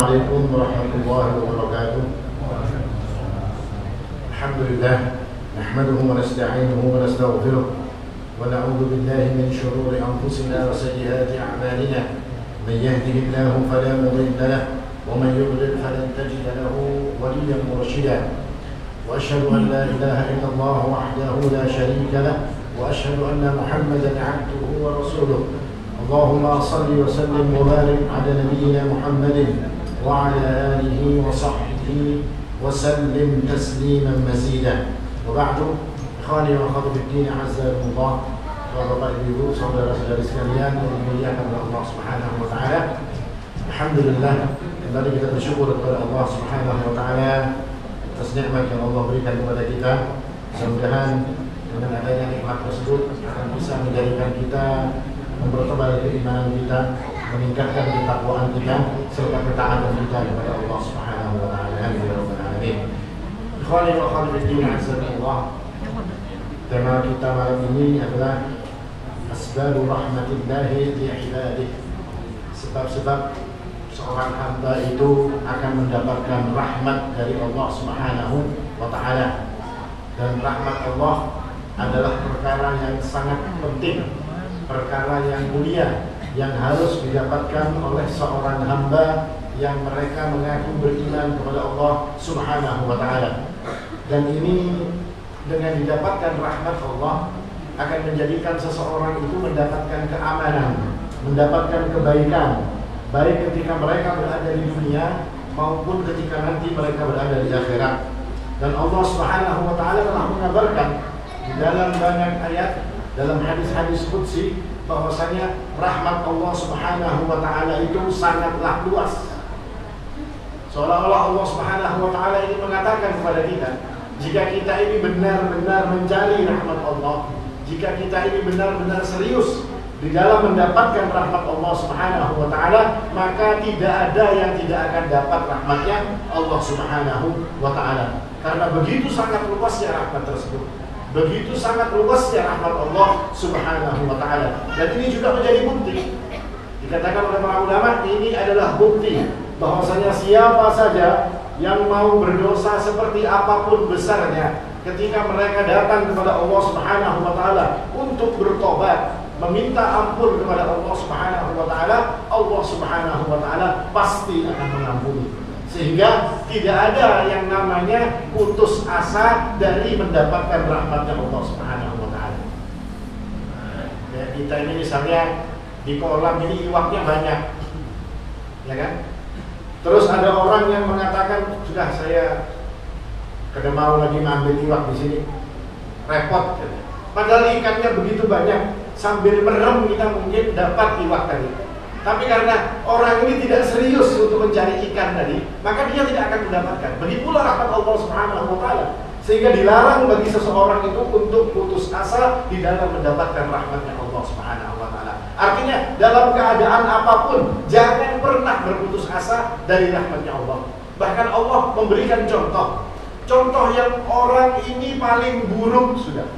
عليكم ورحمة الله وبركاته. الحمد لله نحمده ونستعينه ونستغفره ونعوذ بالله من شرور أنفسنا وسيئات أعمالنا. من يهده الله فلا مضل له ومن يضلل فلن تجد له وليا مرشدا. وأشهد أن لا إله إلا الله وحده لا شريك له وأشهد أن محمدا عبده ورسوله. اللهم صل وسلم وبارك على نبينا محمد وعلى آله وصحبه وسلم تسليما مزيدا. وبعد إخواني وأخواتي في الدين عزكم الله. Bapak Ibu saudara-saudari sekalian yang dimuliakan oleh Allah Subhanahu wa taala. Alhamdulillah, kembali kita bersyukur kepada Allah Subhanahu wa taala atas nikmat yang Allah berikan kepada kita. Mudah-mudahan dengan adanya nikmat tersebut akan bisa menjadikan kita mempertebal keimanan kita, meningkatkan ketakwaan kita serta ketaatan kita kepada Allah Subhanahu wa taala. Amin. Ikhwani wa akhwati fi din, azakumullah. Tema kita malam ini adalah asbabu rahmatillahi li ibadihi. Sebab-sebab seorang hamba itu akan mendapatkan rahmat dari Allah Subhanahu wa taala. Dan rahmat Allah adalah perkara yang sangat penting, perkara yang mulia yang harus didapatkan oleh seorang hamba yang mereka mengaku beriman kepada Allah Subhanahu wa taala. Dan ini dengan didapatkan rahmat Allah akan menjadikan seseorang itu mendapatkan keamanan, mendapatkan kebaikan, baik ketika mereka berada di dunia maupun ketika nanti mereka berada di akhirat. Dan Allah Subhanahu wa taala telah mengabarkan di dalam banyak ayat, dalam hadis-hadis qudsi, bahwasanya rahmat Allah Subhanahu wa taala itu sangatlah luas. Seolah-olah Allah Subhanahu wa taala ini mengatakan kepada kita, jika kita ini benar-benar mencari rahmat Allah, jika kita ini benar-benar serius di dalam mendapatkan rahmat Allah Subhanahu wa taala, maka tidak ada yang tidak akan dapat rahmatnya Allah Subhanahu wa taala. Karena begitu sangat luasnya rahmat tersebut, begitu sangat luasnya rahmat Allah Subhanahu wa taala. Dan ini juga menjadi bukti, dikatakan oleh para ulama, ini adalah bukti bahwasanya siapa saja yang mau berdosa seperti apapun besarnya, ketika mereka datang kepada Allah Subhanahu wa taala untuk bertobat, meminta ampun kepada Allah Subhanahu wa taala, Allah Subhanahu wa taala pasti akan mengampuni. Sehingga tidak ada yang namanya putus asa dari mendapatkan rahmatnya Allah Subhanahu wa taala. Ya, kita ini misalnya di kolam ini iwaknya banyak, ya kan? Terus ada orang yang mengatakan, sudah saya kada mau lagi mengambil iwak di sini, repot. Padahal ikannya begitu banyak, sambil merem kita mungkin dapat iwak tadi. Tapi karena orang ini tidak serius untuk mencari ikan tadi, maka dia tidak akan mendapatkan. Begitulah rahmat Allah Subhanahu wa taala. Sehingga dilarang bagi seseorang itu untuk putus asa di dalam mendapatkan rahmatnya Allah Subhanahu wa taala. Artinya dalam keadaan apapun jangan pernah berputus asa dari rahmatnya Allah. Bahkan Allah memberikan contoh yang orang ini paling buruk sudah.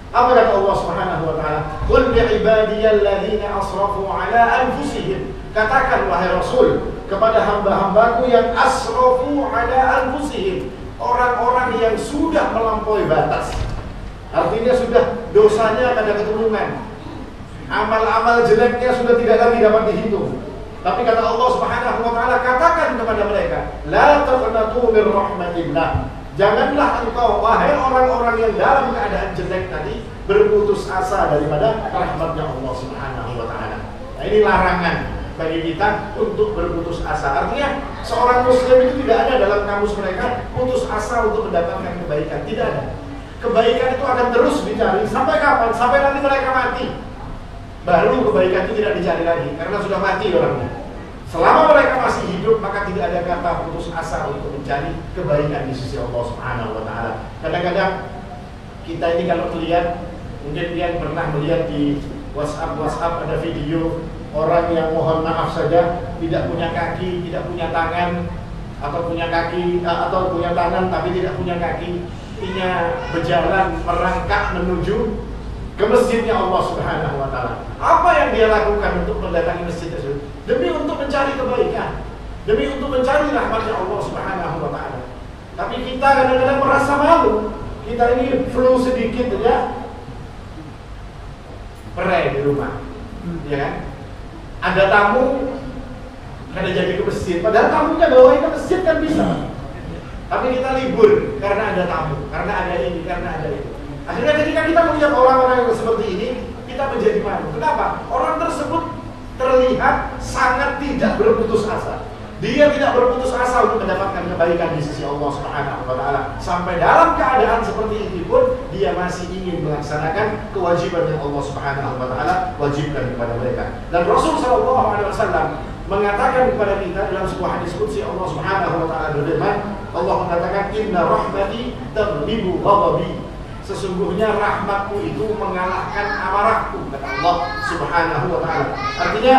Apa kata Allah Subhanahu wa taala? Qul bi ibadiyalladzina asrafu ala anfusihim. Katakan wahai Rasul kepada hamba-hambaku yang asrafu ala anfusihim, orang-orang yang sudah melampaui batas. Artinya sudah dosanya ada keturunan, amal-amal jeleknya sudah tidak lagi dapat dihitung. Tapi kata Allah Subhanahu wa taala, katakan kepada mereka, la taqnatu min rahmatillah. Janganlah engkau wahai orang-orang yang dalam keadaan jelek tadi berputus asa daripada rahmatnya Allah Subhanahu wa taala. Nah, ini larangan bagi kita untuk berputus asa. Artinya seorang muslim itu tidak ada dalam kamus mereka putus asa untuk mendapatkan kebaikan. Tidak ada. Kebaikan itu akan terus dicari sampai kapan? Sampai nanti mereka mati. Baru kebaikan itu tidak dicari lagi karena sudah mati orangnya. Selama mereka masih hidup, maka tidak ada kata putus asa untuk mencari kebaikan di sisi Allah Subhanahu wa taala. Kadang-kadang kita ini kalau melihat, mungkin kalian pernah melihat di WhatsApp ada video orang yang mohon maaf saja tidak punya kaki, tidak punya tangan, atau punya kaki atau punya tangan tapi tidak punya kaki, artinya berjalan merangkak menuju ke masjidnya Allah Subhanahu wa taala. Apa yang dia lakukan untuk mendatangi masjid tersebut? Demi untuk mencari kebaikan. demi untuk mencari rahmatnya Allah Subhanahu wa taala. Tapi kita kadang-kadang merasa malu. Kita ini flu sedikit ya, perai di rumah, ya kan? Ada tamu, kada jadi ke masjid. Padahal tamunya bawain ke masjid kan bisa. Tapi kita libur karena ada tamu, karena ada ini, karena ada itu. Akhirnya ketika kita melihat orang-orang yang seperti ini, kita menjadi malu. Kenapa? Orang tersebut terlihat sangat tidak berputus asa. Dia tidak berputus asa untuk mendapatkan kebaikan di sisi Allah Subhanahu wa taala. Sampai dalam keadaan seperti itu pun dia masih ingin melaksanakan kewajiban yang Allah Subhanahu wa taala wajibkan kepada mereka. Dan Rasul sallallahu alaihi wasallam mengatakan kepada kita dalam sebuah hadis qudsi, Allah Subhanahu wa taala berfirman, Allah mengatakan, "Inna rahmati taghlibu ghadabi." Sesungguhnya rahmatku itu mengalahkan amarahku, kata Allah Subhanahu wa taala. Artinya,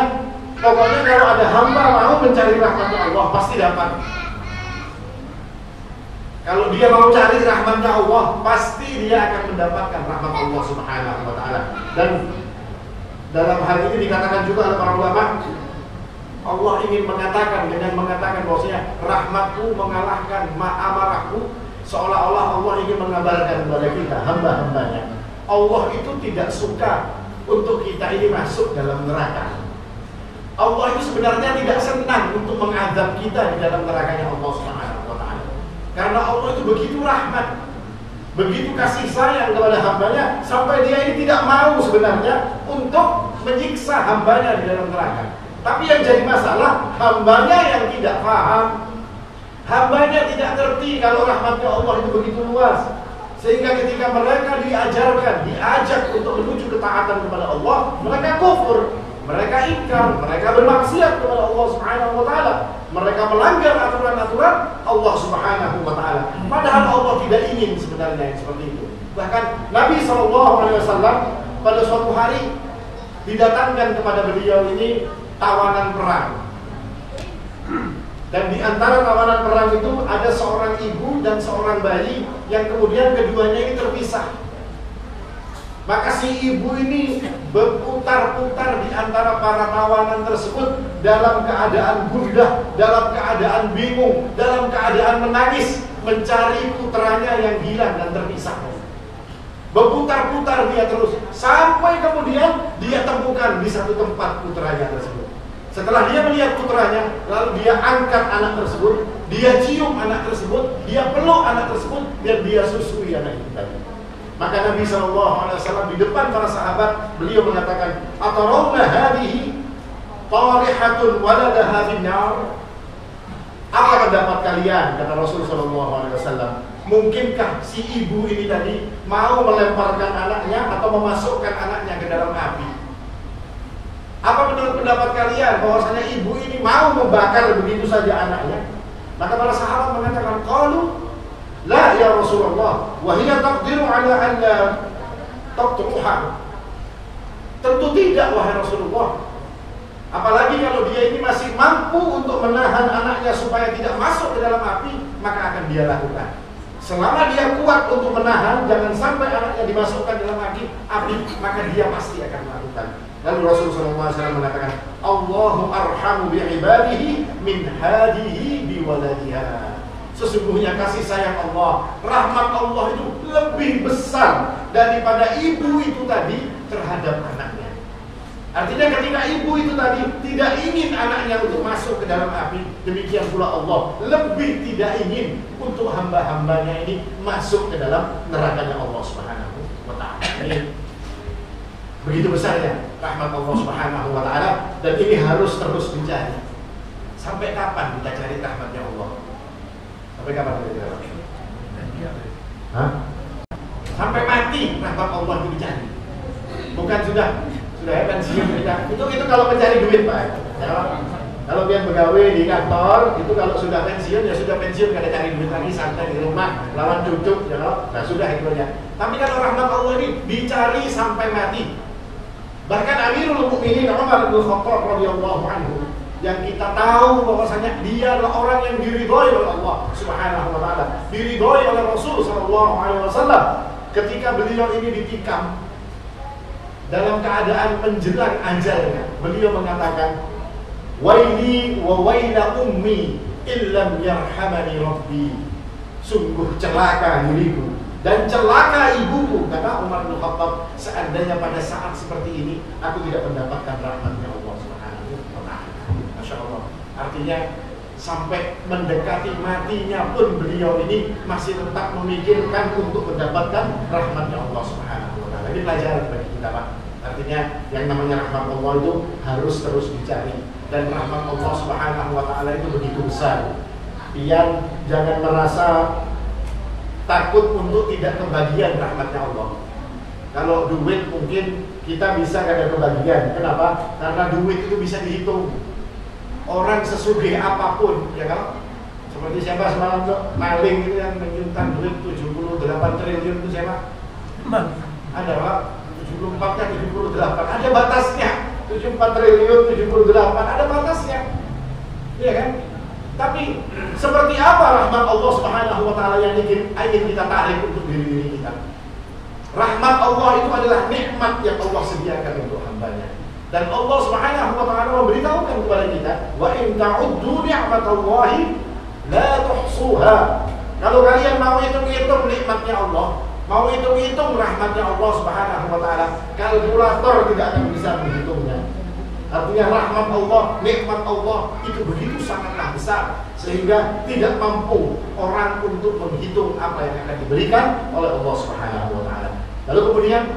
pokoknya kalau ada hamba mau mencari rahmatnya Allah, pasti dapat. Kalau dia mau cari rahmatnya Allah, pasti dia akan mendapatkan rahmat Allah Subhanahu wa taala. Dan dalam hal ini dikatakan juga oleh para ulama, Allah ingin mengatakan dengan mengatakan bahwasanya rahmatku mengalahkan amarahku, seolah-olah Allah ingin mengabarkan kepada kita hamba-hambanya, Allah itu tidak suka untuk kita ini masuk dalam neraka. Allah itu sebenarnya tidak senang untuk mengadab kita di dalam nerakanya Allah Subhanahu wa taala. Karena Allah itu begitu rahmat, begitu kasih sayang kepada hambanya, sampai dia ini tidak mau sebenarnya untuk menyiksa hambanya di dalam neraka. Tapi yang jadi masalah, hambanya yang tidak paham, hambanya tidak ngerti kalau rahmatnya Allah itu begitu luas. Sehingga ketika mereka diajarkan, diajak untuk menuju ketaatan kepada Allah, mereka kufur, mereka ingkar, mereka bermaksiat kepada Allah Subhanahu wa taala. Mereka melanggar aturan-aturan Allah Subhanahu wa taala. Padahal Allah tidak ingin sebenarnya yang seperti itu. Bahkan Nabi SAW pada suatu hari didatangkan kepada beliau ini tawanan perang. Dan di antara tawanan perang itu ada seorang ibu dan seorang bayi yang kemudian keduanya ini terpisah. Maka si ibu ini berputar-putar di antara para tawanan tersebut dalam keadaan gundah, dalam keadaan bingung, dalam keadaan menangis, mencari putranya yang hilang dan terpisah. Berputar-putar dia terus sampai kemudian dia temukan di satu tempat putranya tersebut. Setelah dia melihat putranya, lalu dia angkat anak tersebut, dia cium anak tersebut, dia peluk anak tersebut, dan dia susui anak itu tadi. Maka Nabi SAW di depan para sahabat, beliau mengatakan, "Atarawna hadhihi tarihatun waladaha finnar?" Apa pendapat kalian, kata Rasul SAW, mungkinkah si ibu ini tadi mau melemparkan anaknya atau memasukkan anaknya ke dalam api? Apa menurut pendapat kalian bahwasanya ibu ini mau membakar begitu saja anaknya? Maka para sahabat mengatakan, qalu la ya Rasulullah, wa hiya taqdiru ala an la taqtruha. Tentu tidak wahai Rasulullah. Apalagi kalau dia ini masih mampu untuk menahan anaknya supaya tidak masuk ke dalam api, maka akan dia lakukan. Selama dia kuat untuk menahan jangan sampai anaknya dimasukkan dalam api, maka dia pasti akan melakukan. Lalu Rasulullah SAW mengatakan, Allahu arhamu bi'ibadihi min hadihi biwaladiha. Sesungguhnya kasih sayang Allah, rahmat Allah itu lebih besar daripada ibu itu tadi terhadap anaknya. Artinya ketika ibu itu tadi tidak ingin anaknya untuk masuk ke dalam api, demikian pula Allah lebih tidak ingin untuk hamba-hambanya ini masuk ke dalam nerakanya Allah Subhanahu wa ta'ala. Ini begitu besarnya rahmat Allah Subhanahu wa ta'ala, dan ini harus terus dicari. Sampai kapan kita cari rahmatnya Allah? Sampai kapan kita cari? Sampai mati rahmat Allah itu dicari. Bukan sudah pensiun kita. Itu kalau mencari duit, Pak. Ya. Kalau dia pegawai di kantor, itu kalau sudah pensiun ya sudah pensiun, kada cari duit lagi, santai di rumah, lawan cucu, ya loh. Nah sudah itu aja. Tapi kalau rahmat Allah ini dicari sampai mati. Bahkan Amirul Mukminin Umar bin Khattab radhiyallahu anhu, yang kita tahu bahwasanya dia adalah orang yang diridhoi oleh Allah Subhanahu wa taala, diridhoi oleh Rasul sallallahu alaihi wasallam. Ketika beliau ini ditikam dalam keadaan menjelang ajalnya, beliau mengatakan, Waili wa waila ummi illam yarhamani rabbi. Sungguh celaka diriku dan celaka ibuku, kata Umar bin Khattab, seandainya pada saat seperti ini aku tidak mendapatkan rahmatnya Allah Subhanahu wa taala. Masya Allah. Artinya sampai mendekati matinya pun beliau ini masih tetap memikirkan untuk mendapatkan rahmatnya Allah Subhanahu wa taala. Ini pelajaran bagi kita, Pak. Artinya yang namanya rahmat Allah itu harus terus dicari, dan rahmat Allah Subhanahu wa taala itu begitu besar. Jangan merasa takut untuk tidak kebagian rahmatnya Allah. Kalau duit mungkin kita bisa ada kebagian. Kenapa? Karena duit itu bisa dihitung. Orang sesugih apapun, ya kan? Seperti siapa semalam tuh maling itu yang menyuntan duit 78 triliun itu siapa? Ada Pak, 74-nya 78. Ada batasnya. 74 triliun 78 ada batasnya. Iya kan? Tapi seperti apa rahmat Allah Subhanahu wa taala yang ingin kita tarik untuk diri kita? Rahmat Allah itu adalah nikmat yang Allah sediakan untuk hambanya. Dan Allah Subhanahu wa taala memberitahukan kepada kita, wa in ta'uddu ni'matallahi la tuhsuha. Kalau kalian mau hitung-hitung nikmatnya Allah, mau hitung-hitung rahmatnya Allah Subhanahu wa taala, kalkulator tidak akan bisa menghitungnya. Artinya rahmat Allah, nikmat Allah itu begitu sangatlah besar sehingga tidak mampu orang untuk menghitung apa yang akan diberikan oleh Allah Subhanahu wa taala. Lalu kemudian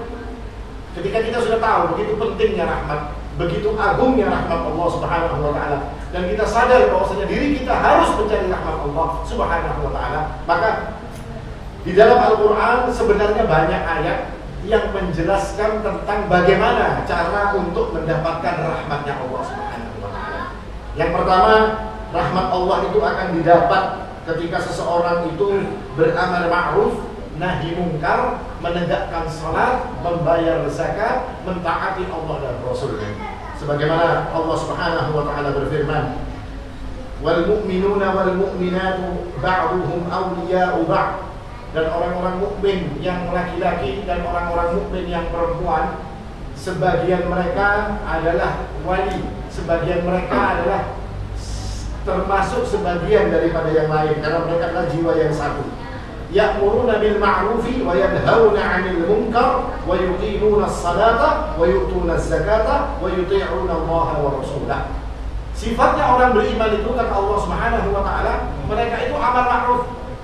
ketika kita sudah tahu begitu pentingnya rahmat, begitu agungnya rahmat Allah Subhanahu wa taala, dan kita sadar bahwasanya diri kita harus mencari rahmat Allah Subhanahu wa taala, maka di dalam Al-Qur'an sebenarnya banyak ayat yang menjelaskan tentang bagaimana cara untuk mendapatkan rahmatnya Allah Subhanahu wa taala. Yang pertama, rahmat Allah itu akan didapat ketika seseorang itu beramal ma'ruf, nahi mungkar, menegakkan salat, membayar zakat, mentaati Allah dan Rasulnya. Sebagaimana Allah Subhanahu wa taala berfirman, "Wal mu'minuna wal mu'minatu ba'duhum awliya'u ba'd." Dan orang-orang mukmin yang laki-laki dan orang-orang mukmin yang perempuan, sebagian mereka adalah wali, sebagian mereka adalah termasuk sebagian daripada yang lain, karena mereka adalah jiwa yang satu. Ya'muruna bil ma'rufi wa yanhauna 'anil munkar wa yuqimuna as-salata wa yu'tuna az-zakata wa yuti'una Allah wa rasulahu. Sifatnya orang beriman itu kata Allah Subhanahu wa taala, mereka itu amal ma'ruf,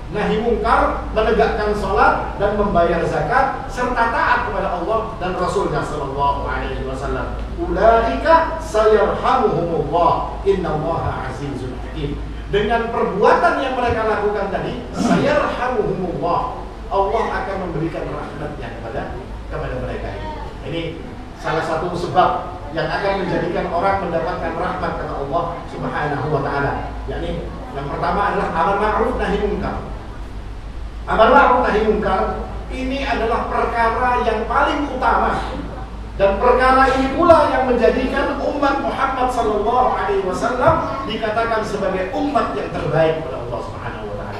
nahi mungkar, menegakkan sholat dan membayar zakat serta taat kepada Allah dan Rasulnya sallallahu alaihi wasallam. Ulaika sayarhamuhumullah innallaha azizun hakim. Dengan perbuatan yang mereka lakukan tadi, sayarhamuhumullah, Allah akan memberikan rahmatnya kepada mereka ini. Ini salah satu sebab yang akan menjadikan orang mendapatkan rahmat kata Allah Subhanahu wa taala. Yakni yang pertama adalah amal ma'ruf nahi mungkar. Amal ma'ruf nahi mungkar ini adalah perkara yang paling utama, dan perkara ini pula yang menjadikan umat Muhammad sallallahu alaihi wasallam dikatakan sebagai umat yang terbaik oleh Allah Subhanahu wa taala.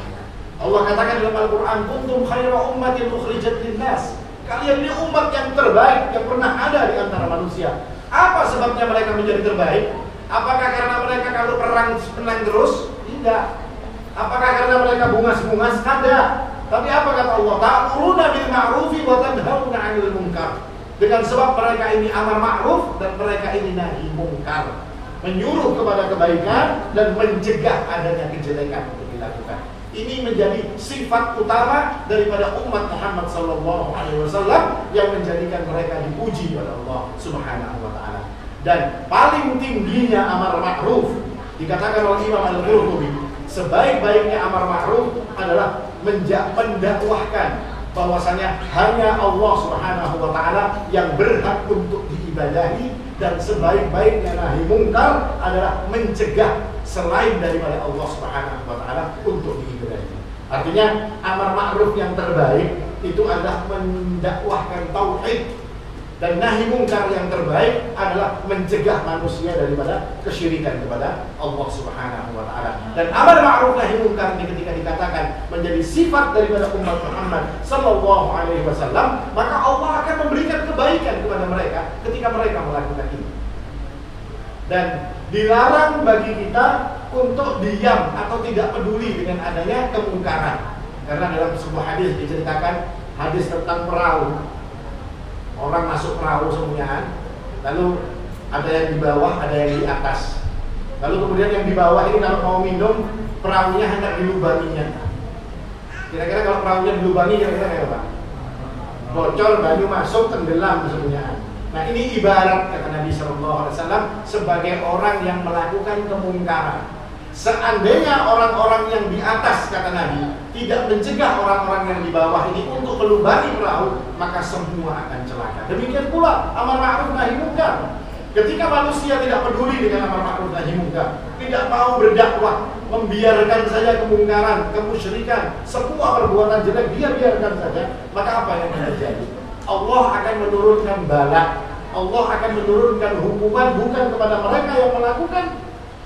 Allah katakan dalam Al-Qur'an, "Kuntum khaira ummatin ukhrijat lin-nas." Kalian ini umat yang terbaik yang pernah ada di antara manusia. Apa sebabnya mereka menjadi terbaik? Apakah karena mereka kalau perang menang terus? Tidak. Apakah karena mereka bungas-bungas? Tidak. Tapi apa kata Allah? Ta'muruna bil ma'rufi wa tanhauna 'anil munkar. Dengan sebab mereka ini amar ma'ruf dan mereka ini nahi mungkar, menyuruh kepada kebaikan dan mencegah adanya kejelekan untuk dilakukan. Ini menjadi sifat utama daripada umat Muhammad sallallahu alaihi wasallam yang menjadikan mereka dipuji oleh Allah Subhanahu wa taala. Dan paling tingginya amar ma'ruf dikatakan oleh Imam Al-Qurtubi, sebaik-baiknya amar ma'ruf adalah mendakwahkan bahwasanya hanya Allah Subhanahu wa taala yang berhak untuk diibadahi, dan sebaik-baiknya nahi mungkar adalah mencegah selain daripada Allah Subhanahu wa taala untuk diibadahi. Artinya amar ma'ruf yang terbaik itu adalah mendakwahkan tauhid, dan nahi mungkar yang terbaik adalah mencegah manusia daripada kesyirikan kepada Allah Subhanahu wa taala. Dan amar ma'ruf nahi mungkar ini ketika dikatakan menjadi sifat daripada umat Muhammad sallallahu alaihi wasallam, maka Allah akan memberikan kebaikan kepada mereka ketika mereka melakukan ini. Dan Dilarang bagi kita untuk diam atau tidak peduli dengan adanya kemungkaran. Karena dalam sebuah hadis diceritakan, hadis tentang perahu. Orang masuk perahu semuanya, lalu ada yang di bawah, ada yang di atas. Lalu kemudian yang di bawah ini kalau mau minum, perahunya hendak dilubanginya. Kira-kira kalau perahunya dilubangi, kira-kira apa? Bocor, banyu masuk, tenggelam semuanya. Nah, ini ibarat kata Nabi SAW sebagai orang yang melakukan kemungkaran. Seandainya orang-orang yang di atas, kata Nabi, tidak mencegah orang-orang yang di bawah ini untuk melubangi perahu, maka semua akan celaka. Demikian pula amar ma'ruf nahi munkar. Ketika manusia tidak peduli dengan amar ma'ruf nahi munkar, tidak mau berdakwah, membiarkan saja kemungkaran, kemusyrikan, semua perbuatan jelek dia biarkan saja, maka apa yang akan terjadi? Allah akan menurunkan bala, Allah akan menurunkan hukuman bukan kepada mereka yang melakukan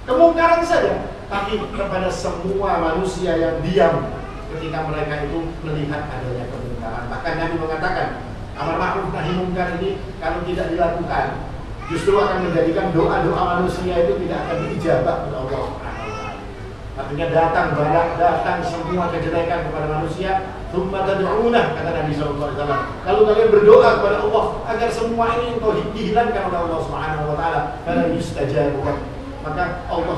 kemungkaran saja, tapi kepada semua manusia yang diam ketika mereka itu melihat adanya kemungkaran. Bahkan Nabi mengatakan, amar ma'ruf nahi munkar ini kalau tidak dilakukan, justru akan menjadikan doa-doa manusia itu tidak akan diijabah oleh Allah Subhanahu wa taala. Artinya datang semua kejelekan kepada manusia, tsumma tad'una, kata Nabi sallallahu alaihi wasallam. Lalu kalian berdoa kepada Allah agar semua ini engkau dihilangkan oleh Allah Subhanahu wa taala, fala yustajabu. Maka Allah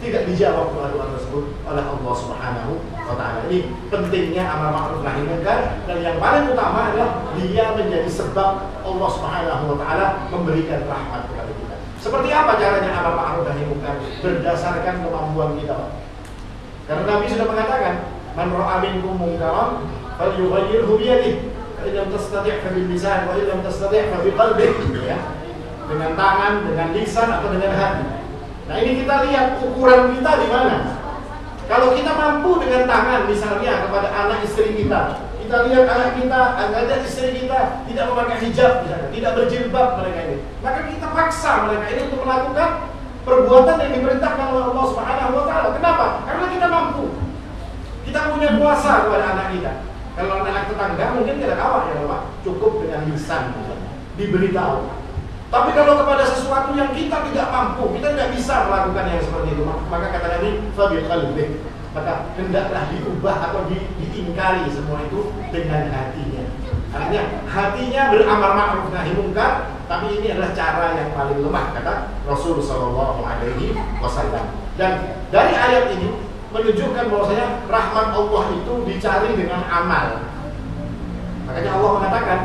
tidak dijawab doa-doa tersebut oleh Allah Subhanahu wa taala. Ini pentingnya amar ma'ruf nahi munkar, dan yang paling utama adalah dia menjadi sebab Allah Subhanahu wa taala memberikan rahmat kepada kita. Seperti apa caranya amar ma'ruf nahi munkar? Berdasarkan kemampuan kita, Pak. Karena Nabi sudah mengatakan, man ra'a minkum munkaran falyughayyirhu bi yadihi, fa in lam tastati' fa bil lisan, wa in lam tastati' fa bi qalbihi, ya. Dengan tangan, dengan lisan atau dengan hati. Nah, ini kita lihat ukuran kita di mana. Kalau kita mampu dengan tangan misalnya kepada anak istri kita, kita lihat anak kita, anak istri kita tidak memakai hijab misalnya, tidak berjilbab mereka ini, maka kita paksa mereka ini untuk melakukan perbuatan yang diperintahkan oleh Allah Subhanahu wa taala. Kenapa? Karena kita mampu. Kita punya kuasa kepada anak kita. Kalau anak tetangga mungkin tidak kawat ya, Pak. Cukup dengan lisan misalnya, diberitahu. Tapi kalau kepada sesuatu yang kita tidak mampu, kita tidak bisa melakukan yang seperti itu, maka kata Nabi, fabil qalbi, maka hendaklah diubah atau diingkari semua itu dengan hatinya. Artinya hatinya beramar ma'ruf nahi munkar, tapi ini adalah cara yang paling lemah, kata Rasul sallallahu alaihi wasallam. Dan dari ayat ini menunjukkan bahwasanya rahmat Allah itu dicari dengan amal. Makanya Allah mengatakan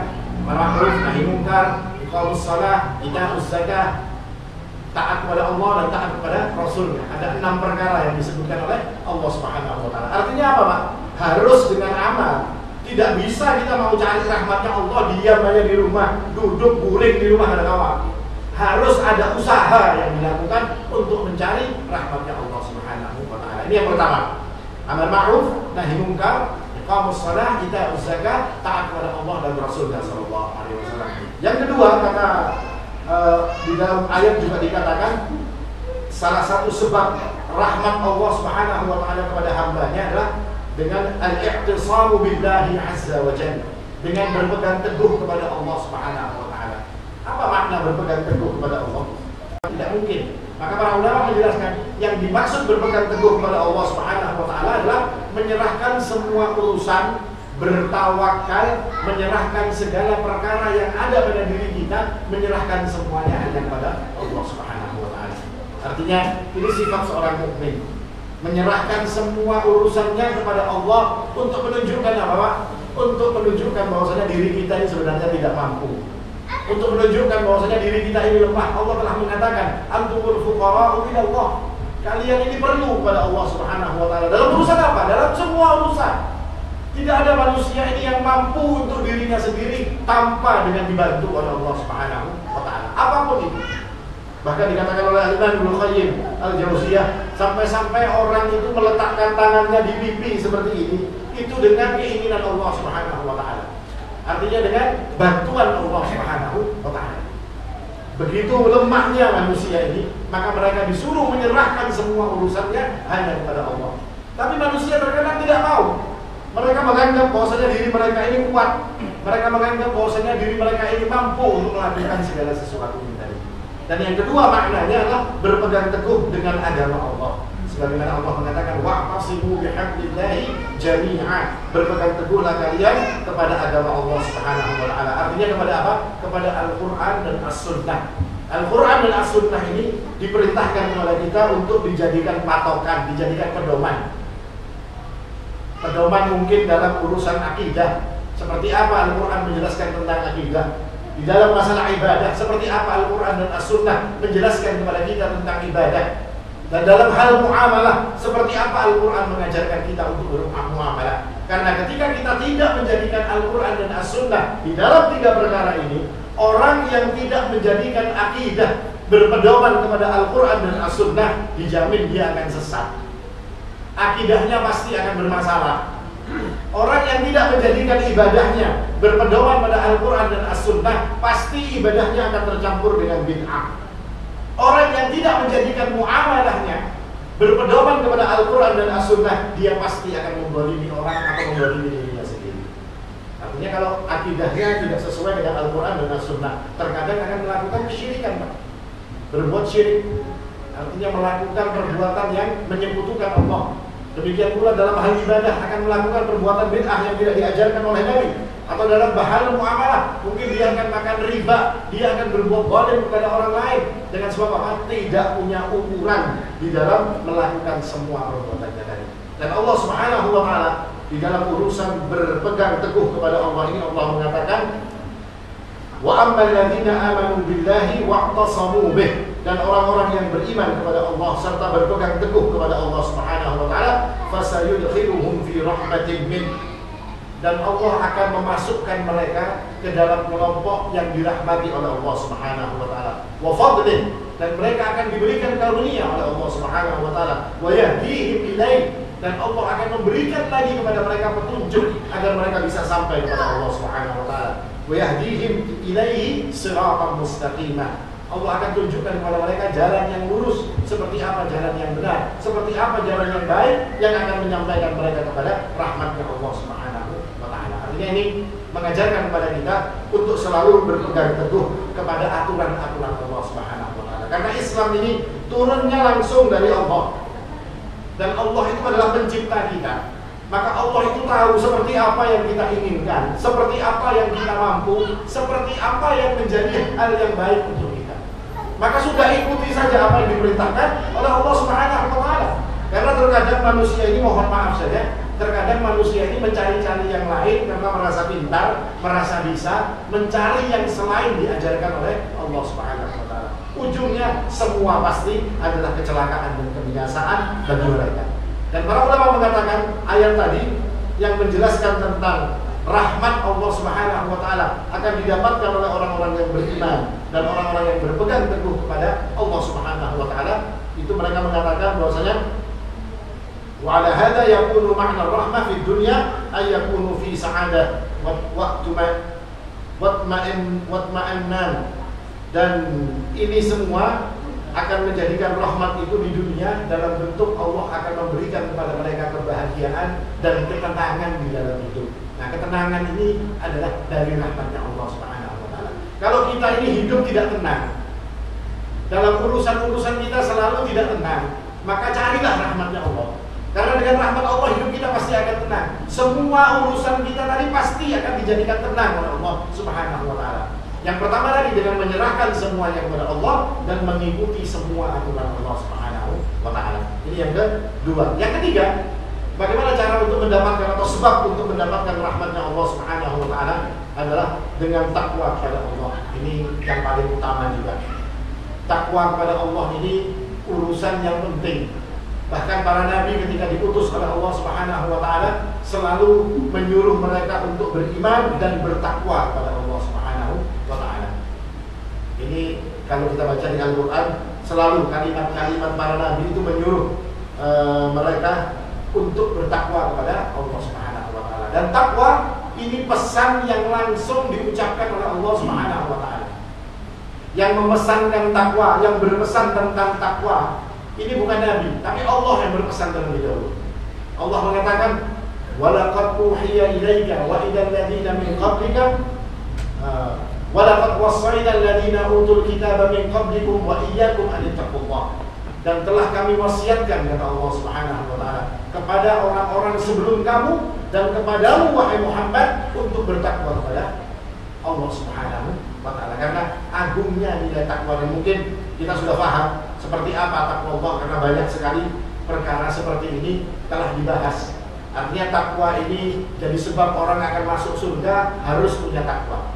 amar ma'ruf nahi munkar, iqamus shalah, ita'uz zakah, taat kepada Allah dan taat kepada Rasulnya. Ada 6 perkara yang disebutkan oleh Allah Subhanahu wa taala. Artinya apa, Pak? Harus dengan amal. Tidak bisa kita mau cari rahmatnya Allah diam aja di rumah, duduk guling di rumah ada kawan. Harus ada usaha yang dilakukan untuk mencari rahmatnya Allah Subhanahu wa taala. Ini yang pertama. Amar ma'ruf nahi munkar, iqamus shalah, ita'uz zakah, taat kepada Allah dan Rasulnya sallallahu alaihi wasallam. Yang kedua, kata di dalam ayat juga dikatakan salah satu sebab rahmat Allah Subhanahu wa taala kepada hambanya adalah dengan al-i'tisamu billahi azza wa jalla, dengan berpegang teguh kepada Allah Subhanahu wa taala. Apa makna berpegang teguh kepada Allah? Tidak mungkin. Maka para ulama menjelaskan yang dimaksud berpegang teguh kepada Allah Subhanahu wa taala adalah menyerahkan semua urusan, bertawakal, menyerahkan segala perkara yang ada pada diri kita, menyerahkan semuanya hanya kepada Allah Subhanahu wa taala. Artinya ini sifat seorang mukmin, menyerahkan semua urusannya kepada Allah untuk menunjukkan apa, Pak? Untuk menunjukkan bahwasanya diri kita ini sebenarnya tidak mampu. Untuk menunjukkan bahwasanya diri kita ini lemah. Allah telah mengatakan, antumul fuqara'u ila Allah. Kalian ini perlu kepada Allah Subhanahu wa taala. Dalam urusan apa? Dalam semua urusan. Tidak ada manusia ini yang mampu untuk dirinya sendiri tanpa dengan dibantu oleh Allah Subhanahu wa taala. Apapun itu. Bahkan dikatakan oleh Imam Ibnu Qayyim Al-Jauziyah, sampai-sampai orang itu meletakkan tangannya di pipi seperti ini, itu dengan keinginan Allah Subhanahu wa taala. Artinya dengan bantuan Allah Subhanahu wa taala. Begitu lemahnya manusia ini, maka mereka disuruh menyerahkan semua urusannya hanya kepada Allah. Tapi manusia terkadang tidak mau. Mereka menganggap bahwasanya diri mereka ini kuat. Mereka menganggap bahwasanya diri mereka ini mampu untuk melakukan segala sesuatu ini tadi. Dan yang kedua maknanya adalah berpegang teguh dengan agama Allah. Sebagaimana Allah mengatakan wa'tasimu bihablillahi jami'a, berpegang teguhlah kalian kepada agama Allah Subhanahu wa taala. Artinya kepada apa? Kepada Al-Qur'an dan As-Sunnah. Al-Qur'an dan As-Sunnah ini diperintahkan kepada kita untuk dijadikan patokan, dijadikan pedoman. Pedoman mungkin dalam urusan akidah. Seperti apa Al-Qur'an menjelaskan tentang akidah? Di dalam masalah ibadah, seperti apa Al-Qur'an dan As-Sunnah menjelaskan kepada kita tentang ibadah? Dan dalam hal muamalah, seperti apa Al-Quran mengajarkan kita untuk bermuamalah. Karena ketika kita tidak menjadikan Al-Quran dan As-Sunnah di dalam tiga perkara ini, orang yang tidak menjadikan akidah berpedoman kepada Al-Quran dan As-Sunnah, dijamin dia akan sesat. Akidahnya pasti akan bermasalah. Orang yang tidak menjadikan ibadahnya berpedoman pada Al-Quran dan As-Sunnah, pasti ibadahnya akan tercampur dengan bid'ah. Orang yang tidak menjadikan muamalahnya berpedoman kepada Al-Quran dan As-Sunnah, dia pasti akan membolimi orang atau membolimi dirinya sendiri. Artinya kalau akidahnya tidak sesuai dengan Al-Quran dan As-Sunnah, terkadang akan melakukan kesyirikan, Pak. Berbuat syirik, artinya melakukan perbuatan yang menyekutukan Allah. Demikian pula dalam hal ibadah akan melakukan perbuatan bid'ah yang tidak diajarkan oleh Nabi. Atau dalam bahasa muamalah, mungkin dia akan makan riba, dia akan berbuat zalim kepada orang lain dengan sebab apa? Tidak punya ukuran di dalam melakukan semua perbuatannya tadi. Dan Allah Subhanahu wa taala di dalam urusan berpegang teguh kepada Allah ini, Allah mengatakan wa ammal ladzina amanu billahi wa'tasamu bih, dan orang-orang yang beriman kepada Allah serta berpegang teguh kepada Allah Subhanahu wa taala, fasayudkhiluhum fi rahmatin min, dan Allah akan memasukkan mereka ke dalam kelompok yang dirahmati oleh Allah Subhanahu wa taala, wa fadlih, dan mereka akan diberikan karunia oleh Allah Subhanahu wa taala, wa yahdihim ilaih, dan Allah akan memberikan lagi kepada mereka petunjuk agar mereka bisa sampai kepada Allah Subhanahu wa taala, wa yahdihim ilaihi siratan mustaqimah. Allah akan tunjukkan kepada mereka jalan yang lurus, seperti apa jalan yang benar, seperti apa jalan yang baik yang akan menyampaikan mereka kepada rahmatnya Allah Subhanahu wa taala. Artinya ini mengajarkan kepada kita untuk selalu berpegang teguh kepada aturan-aturan Allah Subhanahu wa taala. Karena Islam ini turunnya langsung dari Allah. Dan Allah itu adalah pencipta kita. Maka Allah itu tahu seperti apa yang kita inginkan, seperti apa yang kita mampu, seperti apa yang menjadi hal yang baik untuk kita. Maka sudah ikuti saja apa yang diperintahkan oleh Allah Subhanahu wa taala. Karena terkadang manusia ini, mohon maaf saja, terkadang manusia ini mencari-cari yang lain karena merasa pintar, merasa bisa, mencari yang selain diajarkan oleh Allah Subhanahu wa taala. Ujungnya semua pasti adalah kecelakaan dan kebinasaan bagi mereka. Dan para ulama mengatakan ayat tadi yang menjelaskan tentang rahmat Allah Subhanahu wa taala akan didapatkan oleh orang-orang yang beriman dan orang-orang yang berpegang teguh kepada Allah Subhanahu wa taala, itu mereka mengatakan bahwasanya wa ala hadza yakunu ma'na rahmah fid dunya ay yakunu fi sa'adah wa watma'annan, dan ini semua akan menjadikan rahmat itu di dunia dalam bentuk Allah akan memberikan kepada mereka kebahagiaan dan ketenangan di dalam hidup. Nah, ketenangan ini adalah dari rahmatnya Allah Subhanahu wa taala. Kalau kita ini hidup tidak tenang, dalam urusan-urusan kita selalu tidak tenang, maka carilah rahmatnya Allah. Karena dengan rahmat Allah hidup kita pasti akan tenang. Semua urusan kita tadi pasti akan dijadikan tenang oleh Allah Subhanahu wa taala. Yang pertama tadi dengan menyerahkan semuanya kepada Allah dan mengikuti semua aturan Allah Subhanahu wa taala. Ini yang kedua. Yang ketiga, bagaimana cara untuk mendapatkan atau sebab untuk mendapatkan rahmatnya Allah Subhanahu wa taala adalah dengan takwa kepada Allah. Ini yang paling utama juga. Takwa kepada Allah ini urusan yang penting. Bahkan para nabi ketika diutus oleh Allah Subhanahu wa taala selalu menyuruh mereka untuk beriman dan bertakwa kepada Allah Subhanahu wa taala. Ini kalau kita baca di Al-Qur'an, selalu kalimat-kalimat para nabi itu menyuruh mereka untuk bertakwa kepada Allah Subhanahu wa taala. Dan takwa ini pesan yang langsung diucapkan oleh Allah Subhanahu wa taala. Yang memesankan takwa, yang berpesan tentang takwa, ini bukan nabi, tapi Allah yang berpesan terlebih dahulu. Allah mengatakan, "Wa laqad uhiya ilaika wa ilal ladzina min qablika Walaqad wassayna alladziina utul kitaba min qablikum wa iyyakum an ittaqullah. Dan telah kami wasiatkan, kata Allah Subhanahu wa taala, kepada orang-orang sebelum kamu dan kepadamu wahai Muhammad untuk bertakwa kepada Allah Subhanahu wa taala. Karena agungnya nilai takwa, dan mungkin kita sudah paham seperti apa takwa Allah, karena banyak sekali perkara seperti ini telah dibahas. Artinya takwa ini jadi sebab orang akan masuk surga, harus punya takwa.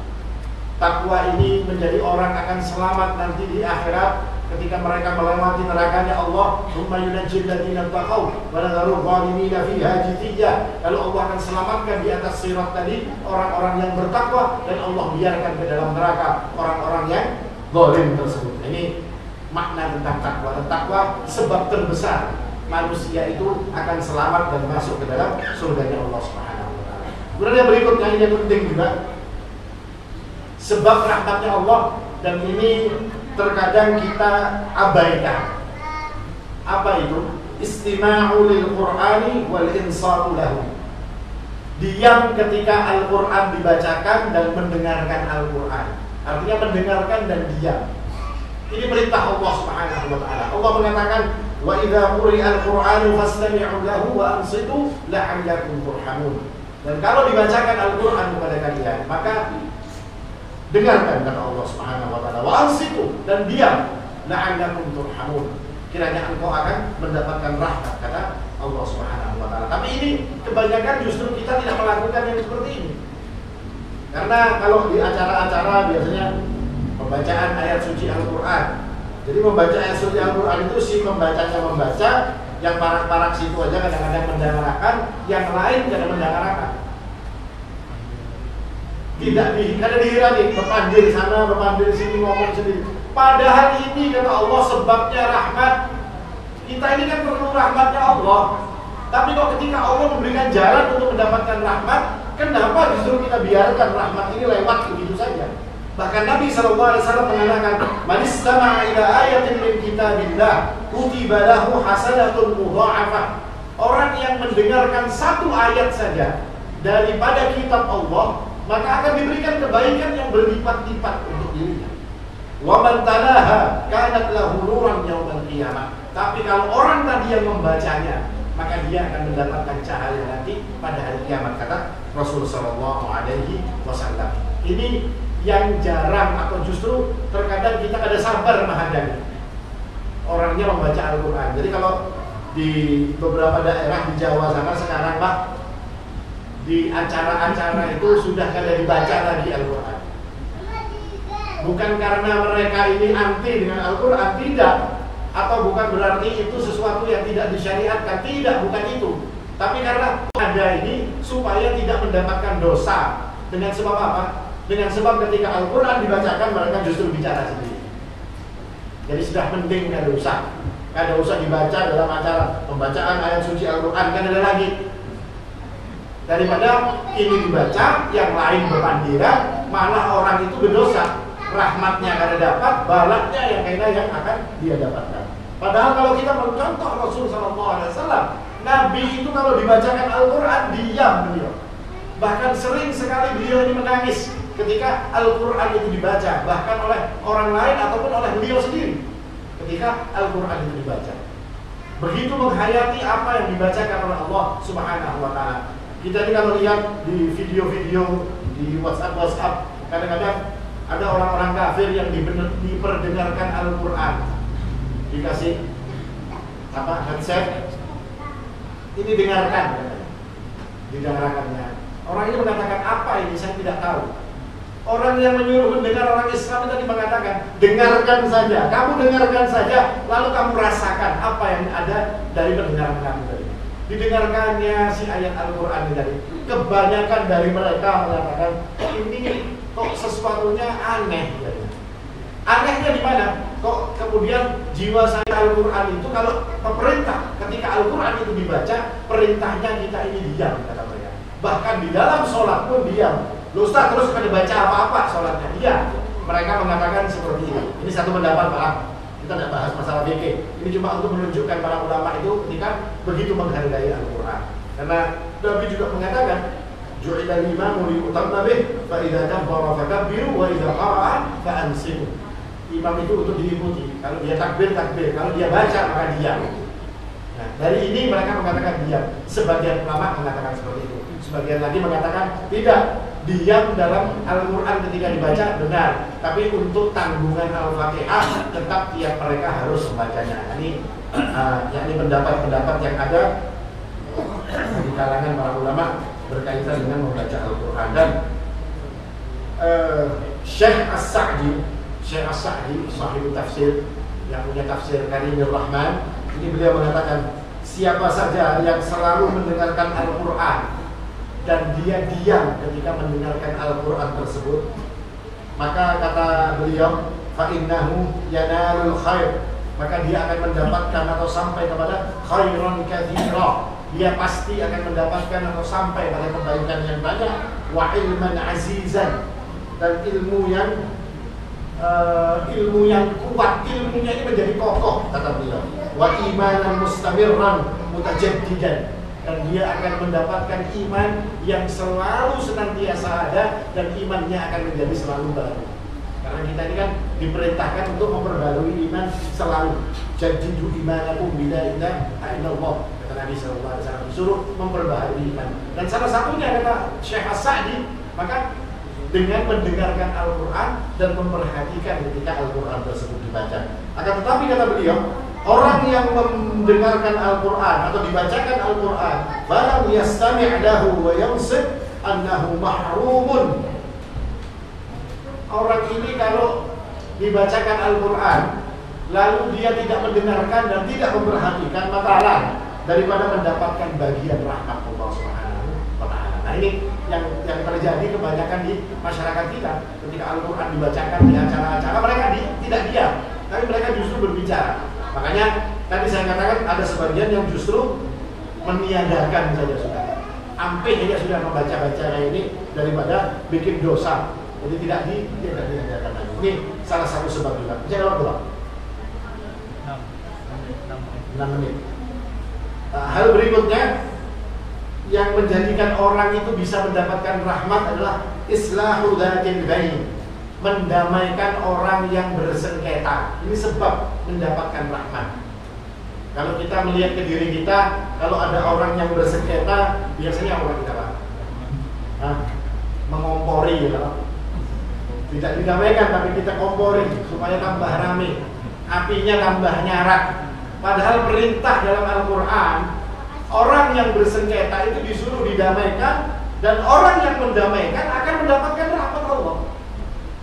Takwa ini menjadi orang akan selamat nanti di akhirat ketika mereka melewati nerakanya Allah. Tsumma yunajjil ladzina taqaw wa nadharu adh-dhalimina fiha jithiya. Lalu Allah akan selamatkan di atas sirat tadi orang-orang yang bertakwa, dan Allah biarkan ke dalam neraka orang-orang yang zalim tersebut. Ini makna tentang takwa. Dan takwa sebab terbesar manusia itu akan selamat dan masuk ke dalam surganya Allah Subhanahu wa taala. Kemudian yang berikutnya ini yang penting juga, sebab rahmatnya Allah, dan ini terkadang kita abaikan. Apa itu? Istima'u lil Qur'ani wal insatu lahu. Diam ketika Al-Qur'an dibacakan dan mendengarkan Al-Qur'an. Artinya mendengarkan dan diam. Ini perintah Allah Subhanahu wa taala. Allah mengatakan, "Wa idza quri'al Qur'anu fastami'u lahu wa ansitu la'allakum turhamun." Dan kalau dibacakan Al-Qur'an kepada kalian, maka dengarkan, kata Allah Subhanahu wa taala, wa ansitu, dan diam, la'allakum turhamun. Kiranya engkau akan mendapatkan rahmat, kata Allah Subhanahu wa taala. Tapi ini kebanyakan justru kita tidak melakukan yang seperti ini. Karena kalau di acara-acara biasanya pembacaan ayat suci Al-Qur'an. Jadi membaca ayat suci Al-Qur'an itu si pembacanya membaca, yang parak-parak situ aja kadang-kadang mendengarakan, yang lain kadang mendengarakan. Tidak dihirani, berpandir sana, berpandir sini, ngomong sendiri. Padahal ini, kata Allah, sebabnya rahmat. Kita ini kan perlu rahmatnya Allah. Tapi kok ketika Allah memberikan jalan untuk mendapatkan rahmat, kenapa justru kita biarkan rahmat ini lewat begitu saja? Bahkan Nabi SAW mengatakan, "Man istama'a ila ayatin min kitabillah, kutiba lahu hasanatun mudha'afah." Orang yang mendengarkan satu ayat saja daripada kitab Allah, maka akan diberikan kebaikan yang berlipat-lipat untuk dirinya. Wa man talaha kanat lahu nuran yaumal qiyamah. Tapi kalau orang tadi yang membacanya, maka dia akan mendapatkan cahaya nanti pada hari kiamat, kata Rasulullah sallallahu alaihi wasallam. Ini yang jarang, atau justru terkadang kita ada sabar menghadapi orangnya membaca Al-Qur'an. Jadi kalau di beberapa daerah di Jawa sana sekarang, Pak, di acara-acara itu sudah kada dibaca lagi Al-Qur'an. Bukan karena mereka ini anti dengan Al-Qur'an, tidak. Atau bukan berarti itu sesuatu yang tidak disyariatkan, tidak, bukan itu. Tapi karena ada ini supaya tidak mendapatkan dosa. Dengan sebab apa? Dengan sebab ketika Al-Qur'an dibacakan, mereka justru bicara sendiri. Jadi sudah mending kada usah dibaca dalam acara pembacaan ayat suci Al-Qur'an, kan ada lagi. Daripada ini dibaca, yang lain berpandiran, malah orang itu berdosa. Rahmatnya kada dapat, balaknya yang kena yang akan dia dapatkan. Padahal kalau kita mencontoh Rasul SAW, Nabi itu kalau dibacakan Al-Quran diam beliau. Bahkan sering sekali beliau ini menangis ketika Al-Quran itu dibaca, bahkan oleh orang lain ataupun oleh beliau sendiri ketika Al-Quran itu dibaca. Begitu menghayati apa yang dibacakan oleh Allah Subhanahu wa taala. Kita ini kalau lihat di video-video di WhatsApp, kadang-kadang ada orang-orang kafir yang diperdengarkan Al-Quran, dikasih headset, ini dengarkan, didengarkannya. Orang ini mengatakan, apa ini, saya tidak tahu. Orang yang menyuruh mendengar orang Islam tadi mengatakan, dengarkan saja, kamu dengarkan saja, lalu kamu rasakan apa yang ada dari pendengaran kamu tadi. Didengarkannya si ayat Al-Quran tadi. Kebanyakan dari mereka mengatakan, ini kok sesuatunya aneh. Anehnya di mana? Kok kemudian jiwa saya Al-Quran itu, kalau pemerintah ketika Al-Quran itu dibaca, perintahnya kita ini diam, kata mereka. Bahkan di dalam sholat pun diam. Loh Ustaz, terus kada baca apa-apa sholatnya? Iya, mereka mengatakan seperti ini. Ini satu pendapat, Pak. Kita tidak bahas masalah BK. Ini cuma untuk menunjukkan para ulama itu ketika begitu menghargai Al-Quran. Karena Nabi juga mengatakan, Ju'ila al-imamu liyutamma bih, fa idza kabbara fakabbiru wa idza qara'a fa'ansitu. Imam itu untuk diikuti. Kalau dia takbir, kalau dia baca maka diam. Nah, dari ini mereka mengatakan diam. Sebagian ulama mengatakan seperti itu. Sebagian lagi mengatakan tidak. Diam dalam Al-Quran ketika dibaca benar, tapi untuk tanggungan Al-Fatihah tetap tiap mereka harus membacanya. Ini yakni pendapat-pendapat yang ada di kalangan para ulama berkaitan dengan membaca Al-Quran. Dan Syekh As-Sa'di sahib tafsir yang punya tafsir Karimur Rahman, ini beliau mengatakan siapa saja yang selalu mendengarkan Al-Quran dan dia diam ketika mendengarkan Al-Quran tersebut, maka kata beliau fa'innahu yanalul khair, maka dia akan mendapatkan atau sampai kepada khairan katsira, dia pasti akan mendapatkan atau sampai pada kebaikan yang banyak, wa ilman azizan, dan ilmu yang kuat, ilmunya ini menjadi kokoh kata beliau, wa imanan mustamirran mutajaddidan, dan dia akan mendapatkan iman yang selalu senantiasa ada dan imannya akan menjadi selalu baru. Karena kita ini kan diperintahkan untuk memperbarui iman selalu. Jadidu imanakum bila ilaha illallah, kata Nabi sallallahu alaihi wasallam, disuruh memperbarui iman. Dan salah satunya kata Syekh As-Sa'di, maka dengan mendengarkan Al-Quran dan memperhatikan ketika Al-Quran tersebut dibaca. Akan tetapi kata beliau, orang yang mendengarkan Al-Quran atau dibacakan Al-Quran falam yastami' lahu wa yansib annahu mahrumun. Orang ini kalau dibacakan Al-Quran lalu dia tidak mendengarkan dan tidak memperhatikan, maka lalai daripada mendapatkan bagian rahmat Allah Subhanahu wa ta'ala. Nah, ini yang terjadi kebanyakan di masyarakat kita. Ketika Al-Quran dibacakan di acara-acara, mereka tidak diam, tapi mereka justru berbicara. Makanya tadi saya katakan ada sebagian yang justru meniadakan saja sudah. Ampe saja sudah membaca-baca ini daripada bikin dosa. Jadi tidak diadakan lagi. Ini salah satu sebab juga. Bisa jawab berapa? 6 menit. Hal berikutnya yang menjadikan orang itu bisa mendapatkan rahmat adalah islahu dzatil bain, mendamaikan orang yang bersengketa. Ini sebab mendapatkan rahmat. Kalau kita melihat ke diri kita, kalau ada orang yang bersengketa, biasanya orang kita apa? Mengompori ya. Tidak didamaikan tapi kita kompori supaya tambah rame, apinya tambah nyarat. Padahal perintah dalam Al-Quran, orang yang bersengketa itu disuruh didamaikan, dan orang yang mendamaikan akan mendapatkan rahmat Allah.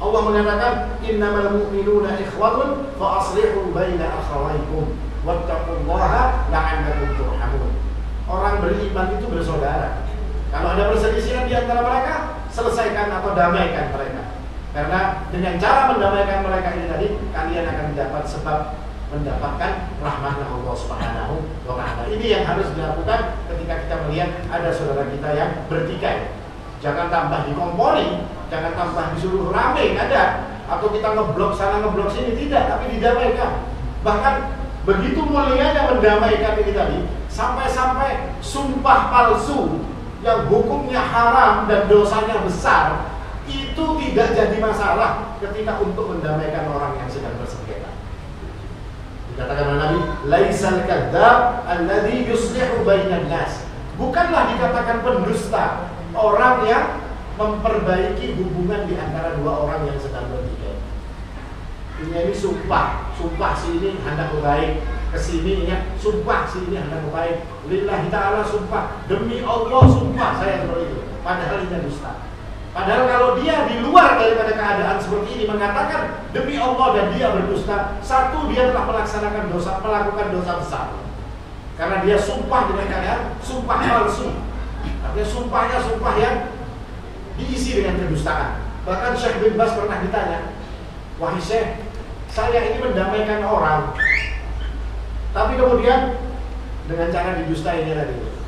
Allah mengatakan innamal mu'minuna ikhwatun fa aslihu baina akhawaykum wattaqullaha la'allakum turhamun. Orang beriman itu bersaudara. Kalau ada perselisihan di antara mereka, selesaikan atau damaikan mereka. Karena dengan cara mendamaikan mereka ini tadi, kalian akan mendapat sebab mendapatkan rahmatnya Allah Subhanahu wa ta'ala. Ini yang harus dilakukan ketika kita melihat ada saudara kita yang bertikai. Jangan tambah dikompori, jangan tambah disuruh rame, ada. Atau kita ngeblok sana, ngeblok sini, tidak, tapi didamaikan. Bahkan begitu mulianya mendamaikan ini tadi, sampai-sampai sumpah palsu yang hukumnya haram dan dosanya besar, itu tidak jadi masalah ketika untuk mendamaikan orang yang sedang bersengketa. Dikatakan oleh Nabi, laisal kadzdzab alladzi yuslihu bainan nas. Bukanlah dikatakan pendusta orang yang memperbaiki hubungan di antara dua orang yang sedang bertikai. Ini sumpah si ini hendak baik, kesini ya sumpah si ini hendak baik. Lillahi ta'ala sumpah, demi Allah sumpah saya seperti itu. Padahal ini dusta. Padahal kalau dia di luar daripada keadaan seperti ini mengatakan demi Allah dan dia berdusta, satu dia telah melakukan dosa besar. Karena dia sumpah dengan keadaan sumpah palsu. Artinya sumpahnya sumpah yang diisi dengan kedustaan. Bahkan Syekh bin Baz pernah ditanya, wahai Syekh, saya ini mendamaikan orang, tapi kemudian dengan cara didustainya tadi.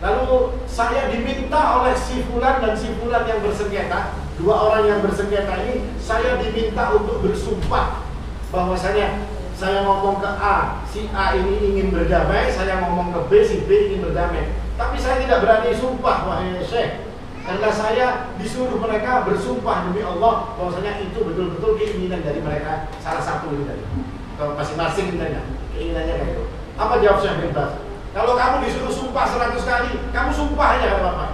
Lalu saya diminta oleh si fulan dan si fulan yang bersengketa, dua orang yang bersengketa ini, saya diminta untuk bersumpah bahwasanya saya ngomong ke A, si A ini ingin berdamai, saya ngomong ke B, si B ingin berdamai. Tapi saya tidak berani sumpah, wahai Syekh. Karena saya disuruh mereka bersumpah demi Allah bahwasanya itu betul-betul keinginan dari mereka, salah satu ini tadi. Kalau masing-masing keinginannya kayak itu. Apa jawab Syekh bin Baz? Kalau kamu disuruh sumpah 100 kali, kamu sumpah aja kata Bapak.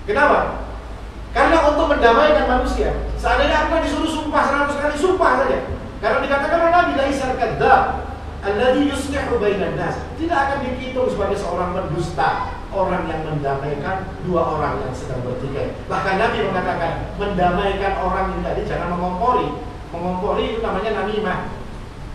Kenapa? Karena untuk mendamaikan manusia. Seandainya aku disuruh sumpah 100 kali, sumpah saja. Karena dikatakan oleh Nabi laisal kadzdzab alladzi yuslihu bainan nas. Tidak akan dihitung sebagai seorang pendusta, orang yang mendamaikan dua orang yang sedang bertikai. Bahkan Nabi mengatakan mendamaikan orang yang tadi jangan mengompori. Mengompori itu namanya namimah.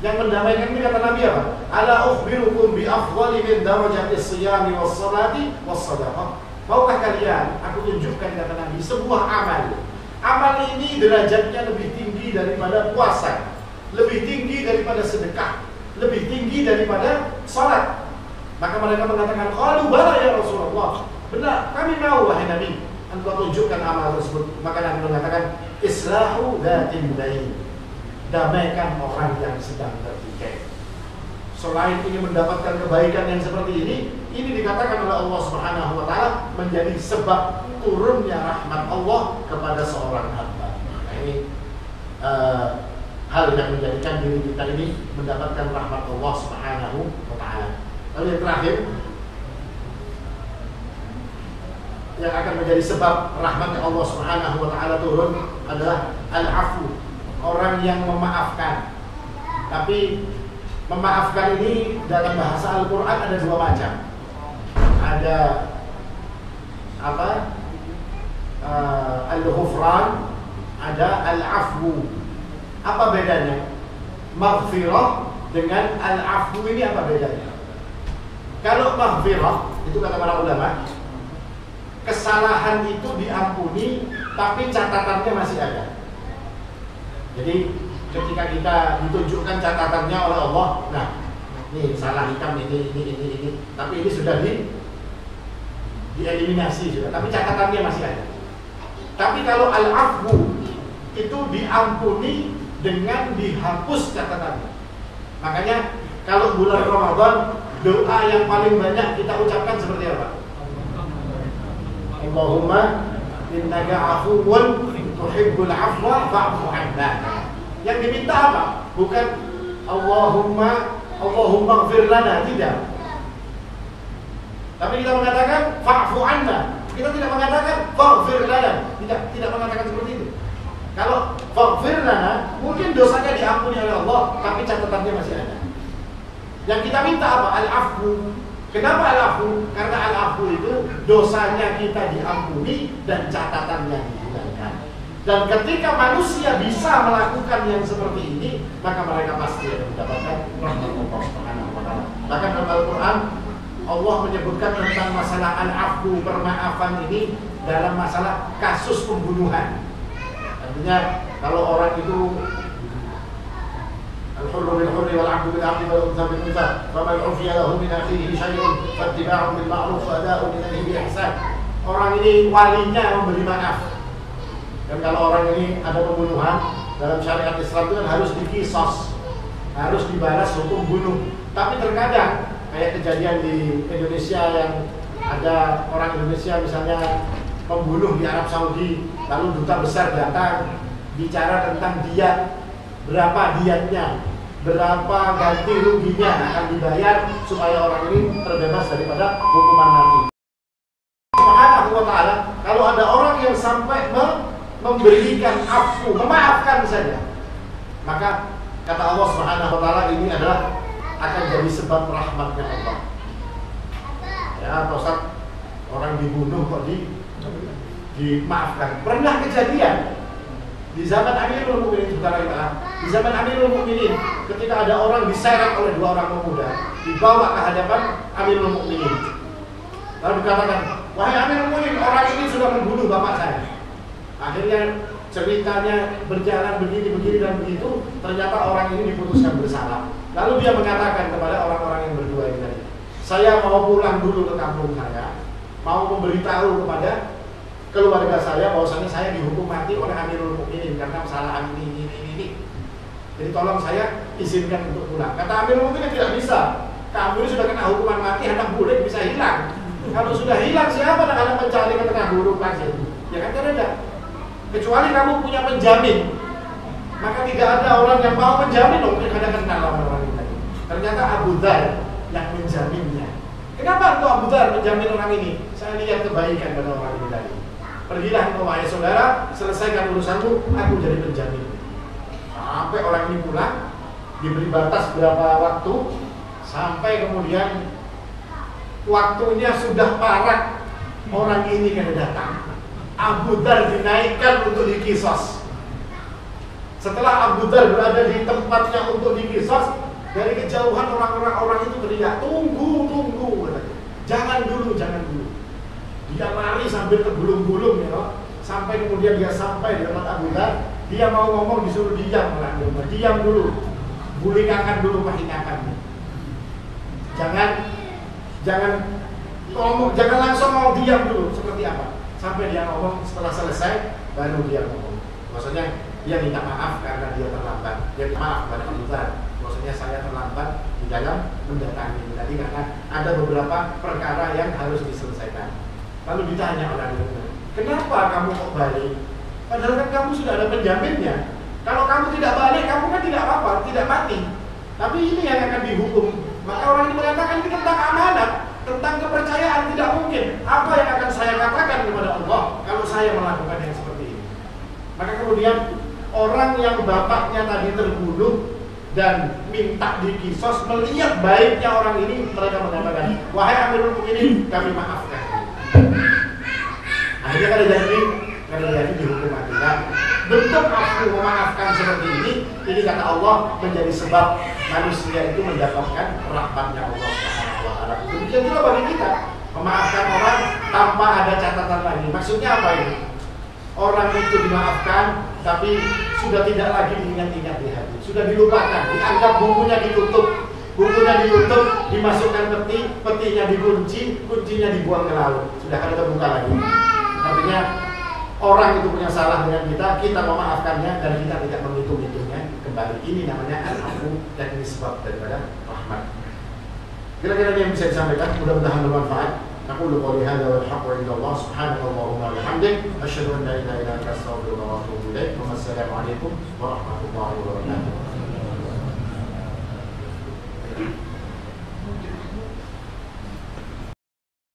Yang mendamaikan ini kata Nabi apa? Ala ukhbirukum bi afdali min darajati siyami was salati was sadaqah. Maukah kalian aku tunjukkan kata Nabi sebuah amal. Amal ini derajatnya lebih tinggi daripada puasa, lebih tinggi daripada sedekah, lebih tinggi daripada salat. Maka mereka mengatakan, qalu bala ya Rasulullah. Benar, kami mau wahai Nabi. Engkau tunjukkan amal tersebut. Maka Nabi mengatakan, islahu dzatil bain. Damaikan orang yang sedang bertikai. Selain ingin mendapatkan kebaikan yang seperti ini dikatakan oleh Allah Subhanahu wa taala menjadi sebab turunnya rahmat Allah kepada seorang hamba. Nah, ini hal yang menjadikan diri kita ini mendapatkan rahmat Allah Subhanahu wa taala. Lalu yang terakhir yang akan menjadi sebab rahmatnya Allah Subhanahu wa taala turun adalah al-afu, orang yang memaafkan. Tapi memaafkan ini dalam bahasa Al-Qur'an ada dua macam. Ada apa? Al-ghufran, ada al-afwu. Apa bedanya? Maghfirah dengan al-afwu ini apa bedanya? Kalau maghfirah, itu kata para ulama, kesalahan itu diampuni tapi catatannya masih ada. Jadi ketika kita ditunjukkan catatannya oleh Allah, nah ini salah hitam ini, tapi ini sudah dieliminasi sudah, tapi catatannya masih ada. Tapi kalau al-afwu itu diampuni dengan dihapus catatannya. Makanya kalau bulan Ramadan doa yang paling banyak kita ucapkan seperti apa? Allahumma innaka afuwun tuhibbul afwa fa'fu 'anna. Yang diminta apa? Bukan Allahumma ighfir lana, tidak. Tapi kita mengatakan fa'fu 'anna. Kita tidak mengatakan faghfir lana. Tidak mengatakan seperti itu. Kalau faghfir lana, mungkin dosanya diampuni oleh Allah, tapi catatannya masih ada. Yang kita minta apa? Al-afwu. Kenapa al-afwu? Karena al-afwu itu dosanya kita diampuni dan catatannya dihilangkan. Dan ketika manusia bisa melakukan yang seperti ini, maka mereka pasti akan mendapatkan rahmat Allah Subhanahu wa taala. Bahkan dalam Al-Qur'an Allah menyebutkan tentang masalah al-afwu, permaafan ini dalam masalah kasus pembunuhan. Artinya kalau orang itu al-hurru bil hurri wal 'abdu bil 'abdi wal untha bil untha faman 'ufiya lahu min akhihi syai'un fattiba'un bil ma'ruf wa ada'un ilayhi bi ihsan. Orang ini walinya memberi maaf. Dan kalau orang ini ada pembunuhan, dalam syariat Islam itu kan harus dikisos, harus dibalas hukum bunuh. Tapi terkadang kayak kejadian di Indonesia yang ada orang Indonesia misalnya pembunuh di Arab Saudi, lalu duta besar datang bicara tentang diat, berapa diatnya, berapa ganti ruginya akan dibayar supaya orang ini terbebas daripada hukuman mati. Subhanahu wa ta'ala, kalau ada orang yang sampai memberikan afu, memaafkan saja, maka kata Allah Subhanahu wa ta'ala ini adalah akan jadi sebab rahmatnya Allah. Ya, Ustaz, orang dibunuh kok dimaafkan. Pernah kejadian di zaman Amirul Mukminin, di zaman Amirul Mukminin, ketika ada orang diseret oleh dua orang pemuda, dibawa ke hadapan Amirul Mukminin. Lalu dikatakan, wahai Amirul Mukminin, orang ini sudah membunuh bapak saya. Akhirnya ceritanya berjalan begini dan begitu, ternyata orang ini diputuskan bersalah. Lalu dia mengatakan kepada orang-orang yang berdua ini tadi, saya mau pulang dulu ke kampung saya, mau memberitahu kepada keluarga saya bahwasanya saya dihukum mati oleh Amirul Mukminin karena kesalahan ini. Jadi tolong saya izinkan untuk pulang. Kata Amirul Mukminin, tidak bisa. Kamu ini sudah kena hukuman mati, anak bulik bisa hilang. Kalau sudah hilang, siapa yang akan mencari ke tengah gurun pasir? Ya kan tidak. Kecuali kamu punya penjamin. Maka tidak ada orang yang mau menjamin. Mungkin ada kenal orang ini tadi. Ternyata Abu Dzar yang menjaminnya. Kenapa engkau Abu Dzar menjamin orang ini? Saya lihat kebaikan pada orang ini tadi. Pergilah engkau wahai saudara, selesaikan urusanmu, aku jadi penjamin. Sampai orang ini pulang, diberi batas berapa waktu, sampai kemudian waktunya sudah parah, orang ini kan datang. Abu Dzar dinaikkan untuk dikisos. Setelah Abu Dzar berada di tempatnya untuk dikisos, dari kejauhan orang itu teriak, tunggu, jangan dulu. Dia lari sambil tergulung-gulung, ya, sampai kemudian dia sampai di tempat Abu Dzar. Dia mau ngomong disuruh diam, diam dulu, bulikakan dulu pahinakan. Jangan ngomong, jangan langsung mau diam dulu. Seperti apa? Sampai dia ngomong, setelah selesai baru dia ngomong. Maksudnya dia minta maaf karena dia terlambat. Dia minta maaf pada Abu Dzar. Maksudnya saya terlambat di dalam mendatangi tadi karena ada beberapa perkara yang harus diselesaikan. Lalu ditanya oleh Abu, kenapa kamu kok balik? Padahal kan kamu sudah ada penjaminnya. Kalau kamu tidak balik, kamu kan tidak apa-apa, tidak mati. Tapi ini yang akan dihukum. Maka orang ini mengatakan ini tentang amanat, tentang kepercayaan, tidak mungkin. Apa yang akan saya katakan kepada Allah kalau saya melakukan yang seperti ini? Maka kemudian orang yang bapaknya tadi terbunuh dan minta dikisos, melihat baiknya orang ini, mereka mengatakan, wahai Amirul Mukminin, kami maafkan. Akhirnya kada jadi dihukum mati. Bentuk aku memaafkan seperti ini kata Allah menjadi sebab manusia itu mendapatkan rahmatnya Allah Subhanahu wa taala. Demikian juga bagi kita, memaafkan orang tanpa ada catatan lagi. Maksudnya apa ini? Orang itu dimaafkan tapi sudah tidak lagi diingat-ingat di hati, sudah dilupakan, dianggap bumbunya ditutup, dimasukkan peti, petinya dikunci, kuncinya dibuang ke laut, sudah kada terbuka lagi. Artinya orang itu punya salah dengan kita memaafkannya dan kita tidak menghitung-hitungnya kembali. Ini namanya al-afu dan ini sebab daripada rahmat. Kira-kira ini yang bisa disampaikan, mudah-mudahan bermanfaat. Naqulu qouli hadza wal haqqu 'inda Allah subhanakallahumma wa bihamdik asyhadu an la ilaha illa anta astaghfiruka wa atubu ilaik. Wassalamu alaikum warahmatullahi wabarakatuh.